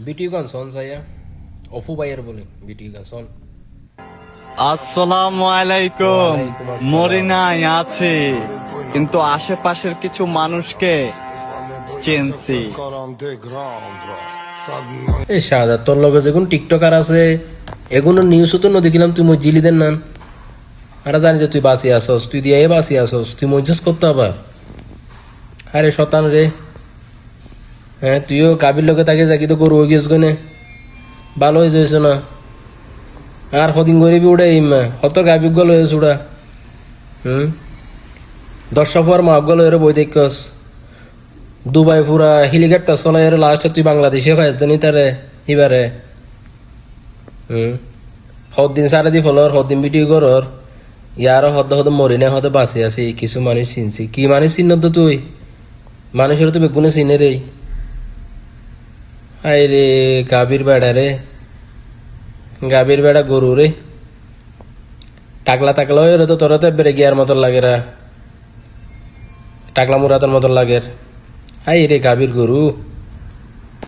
Video গান শোন সাইয়া অফু ভাইয়ের বলে ভিডিও গান শোন। আসসালামু আলাইকুম। ওয়ালাইকুম আসসালাম। মরি নাই আছি, কিন্তু আশেপাশের কিছু মানুষকে চিনছি। এই শাহাদাত তোর লগে যেগুন টিকটকার আছে এগুলো নিউজও তো দেখিলাম তুই মই জিলি দেন নান আর জানি যে তুই বাঁচি আসস, তুই দিয়ে বাঁচি আসস, তুই মজুস করতে আবার। আরে শতান রে, হ্যাঁ তুইও কাবির লোকে তাকে যাকি তো করবো গিয়েছ গনে ভালো হয়ে যাইছ না। আর সদিন গরিবি উড়ে ইমা হত গাবি গল হয়েছ উড়া। দর্শক হওয়ার মাহ গল এর বই দেখস দুবাই পুরা হেলিকপ্টার চলাই এর লাস্টে তুই বাংলাদেশে পাইস জানি তারে এবারে। সদিন সারা দি ফলর সদিন ভিডিও করর ইয়ারও হদ হদ মরি না হদ বাঁচি আছি কিছু মানুষ চিনছি। কি মানুষ চিহ্ন তো তুই মানুষের তো বেগুনে চিনে রে। আই রে গাভীর বেড়া রে, গাভীর বেড়া গরু রে, টাকলা টাকলা হয়ে তো তোরা তো বেড়ে গিয়ার মতন লাগে রা, টাকলা মুরাতর মতন লাগে। আই রে গাভীর গরু।